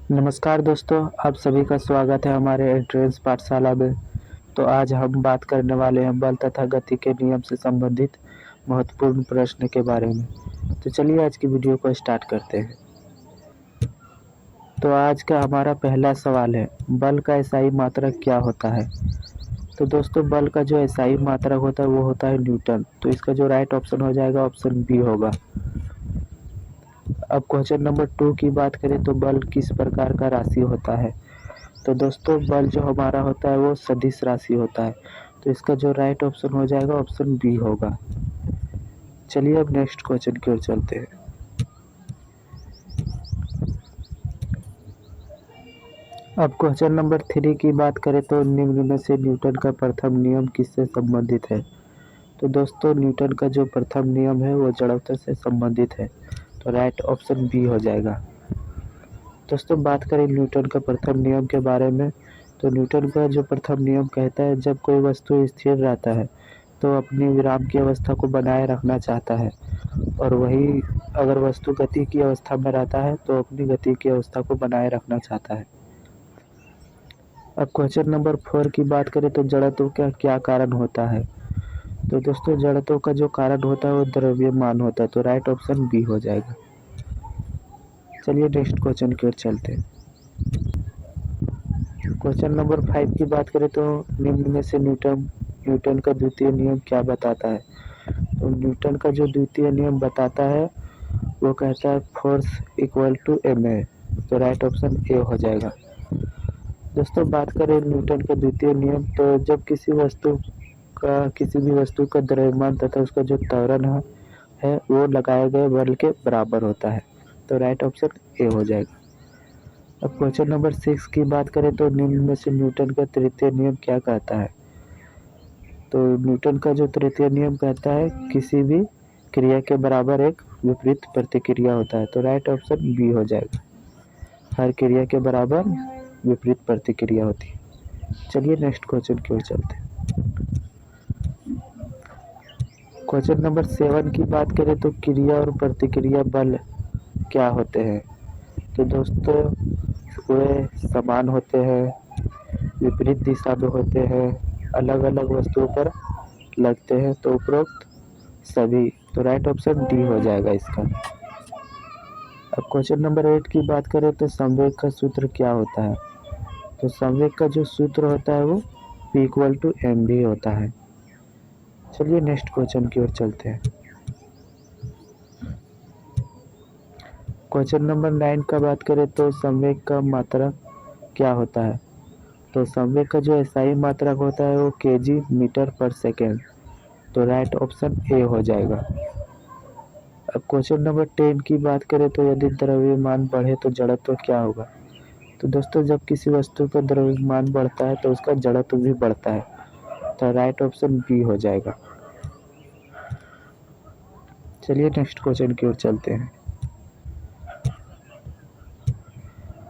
नमस्कार दोस्तों, आप सभी का स्वागत है हमारे एंट्रेंस पाठशाला में। तो आज हम बात करने वाले हैं बल तथा गति के नियम से संबंधित महत्वपूर्ण प्रश्न के बारे में। तो चलिए आज की वीडियो को स्टार्ट करते हैं। तो आज का हमारा पहला सवाल है, बल का एसआई मात्रक क्या होता है? तो दोस्तों, बल का जो एसआई मात्रक होता है वो होता है न्यूटन। तो इसका जो राइट ऑप्शन हो जाएगा ऑप्शन बी होगा। अब क्वेश्चन नंबर 2 की बात करें तो बल किस प्रकार का राशि होता है? तो दोस्तों, बल जो हमारा होता है वो सदिश राशि होता है। तो इसका जो राइट ऑप्शन हो जाएगा ऑप्शन बी होगा। चलिए अब नेक्स्ट क्वेश्चन की ओर चलते हैं। अब क्वेश्चन नंबर 3 की बात करें तो निम्न में से न्यूटन का प्रथम नियम किससे संबंधित है? तो दोस्तों, न्यूटन का जो प्रथम नियम है वो जड़त्व से संबंधित है। तो राइट ऑप्शन बी हो जाएगा। दोस्तों, बात करें न्यूटन का प्रथम नियम के बारे में, तो न्यूटन का जो प्रथम नियम कहता है जब कोई वस्तु स्थिर रहता है तो अपनी विराम की अवस्था को बनाए रखना चाहता है, और वही अगर वस्तु गति की अवस्था में रहता है तो अपनी गति की अवस्था को बनाए रखना चाहता है। अब क्वेश्चन नंबर 4 की बात करें तो जड़त्व का क्या कारण होता है? तो दोस्तों, जड़त्व का जो कारण होता है वो द्रव्यमान होता है। तो राइट ऑप्शन बी हो जाएगा। चलिए नेक्स्ट क्वेश्चन की ओर चलते हैं। क्वेश्चन नंबर 5 की बात करें तो निम्न में से न्यूटन का द्वितीय नियम क्या बताता है? तो न्यूटन का जो द्वितीय नियम बताता है वो कहता है फोर्स इक्वल टू ma। तो राइट ऑप्शन ए हो जाएगा। दोस्तों, बात करें न्यूटन का द्वितीय नियम, तो जब किसी भी वस्तु का द्रव्यमान तथा उसका जो त्वरण है वो लगाए गए बल के बराबर होता है। तो राइट ऑप्शन ए हो जाएगा। अब क्वेश्चन नंबर 6 की बात करें तो निम्न में से न्यूटन का तृतीय नियम क्या कहता है? तो न्यूटन का जो तृतीय नियम कहता है किसी भी क्रिया के बराबर एक विपरीत प्रतिक्रिया होता है। तो राइट ऑप्शन बी हो जाएगा। हर क्रिया के बराबर विपरीत प्रतिक्रिया होती है। चलिए नेक्स्ट क्वेश्चन की ओर चलते हैं। क्वेश्चन नंबर 7 की बात करें तो क्रिया और प्रतिक्रिया बल क्या होते हैं? तो दोस्तों, वे समान होते हैं, विपरीत दिशा में होते हैं, अलग अलग वस्तुओं पर लगते हैं। तो उपरोक्त सभी। तो राइट ऑप्शन डी हो जाएगा इसका। अब क्वेश्चन नंबर 8 की बात करें तो संवेग का सूत्र क्या होता है? तो संवेग का जो सूत्र होता है वो P इक्वल टू एम भी होता है। चलिए नेक्स्ट क्वेश्चन की ओर चलते हैं। क्वेश्चन नंबर 9 का बात करें तो संवेग का मात्रक क्या होता है? तो संवेग का जो एसआई मात्रक होता है वो kg मीटर पर सेकेंड। तो राइट ऑप्शन ए हो जाएगा। अब क्वेश्चन नंबर 10 की बात करें तो यदि द्रव्यमान बढ़े तो जड़त्व क्या होगा? तो दोस्तों, जब किसी वस्तु का द्रव्यमान बढ़ता है तो उसका जड़त्व भी बढ़ता है। तो राइट ऑप्शन बी हो जाएगा। चलिए नेक्स्ट क्वेश्चन की ओर चलते हैं।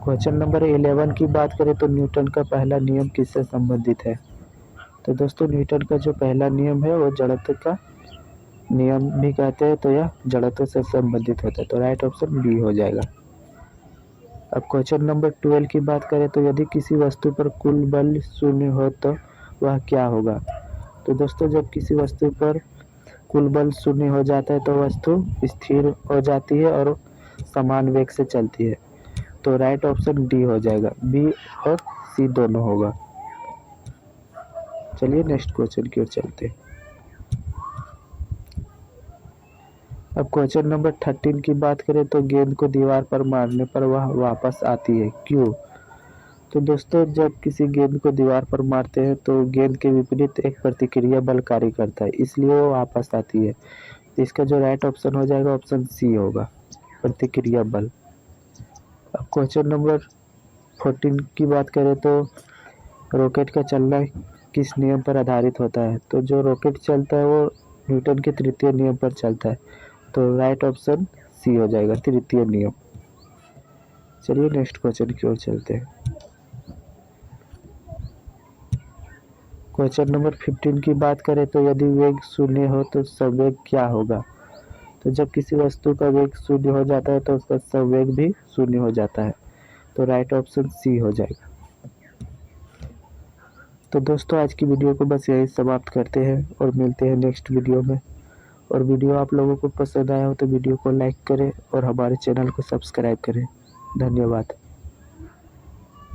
क्वेश्चन नंबर 11 की बात करें तो न्यूटन का पहला नियम किससे संबंधित है? तो दोस्तों, न्यूटन का जो पहला नियम है वो जड़त्व का नियम भी कहते हैं, तो यह जड़त्व से संबंधित होता है। तो राइट ऑप्शन बी हो जाएगा। अब क्वेश्चन नंबर 12 की बात करें तो यदि किसी वस्तु पर कुल बल शून्य हो तो वह क्या होगा? तो दोस्तों, जब किसी वस्तु पर कुल बल शून्य हो जाता है तो वस्तु स्थिर हो जाती है और समान वेग से चलती है। तो राइट ऑप्शन डी हो जाएगा। बी और सी दोनों होगा। चलिए नेक्स्ट क्वेश्चन की ओर चलते हैं। अब क्वेश्चन नंबर 13 की बात करें तो गेंद को दीवार पर मारने पर वह वापस आती है, क्यों? तो दोस्तों, जब किसी गेंद को दीवार पर मारते हैं तो गेंद के विपरीत एक प्रतिक्रिया बल कार्य करता है, इसलिए वो वापस आती है। तो इसका जो राइट ऑप्शन हो जाएगा ऑप्शन सी होगा, प्रतिक्रिया बल। अब क्वेश्चन नंबर 14 की बात करें तो रॉकेट का चलना किस नियम पर आधारित होता है? तो जो रॉकेट चलता है वो न्यूटन के तृतीय नियम पर चलता है। तो राइट ऑप्शन सी हो जाएगा, तृतीय नियम। चलिए नेक्स्ट क्वेश्चन की ओर चलते हैं। क्वेश्चन नंबर 15 की बात करें तो यदि वेग शून्य हो तो संवेग क्या होगा? तो जब किसी वस्तु का वेग शून्य हो जाता है तो उसका संवेग भी शून्य हो जाता है। तो राइट ऑप्शन सी हो जाएगा। तो दोस्तों आज की वीडियो को बस यही समाप्त करते हैं और मिलते हैं नेक्स्ट वीडियो में। और वीडियो आप लोगों को पसंद आया हो तो वीडियो को लाइक करें और हमारे चैनल को सब्सक्राइब करें। धन्यवाद।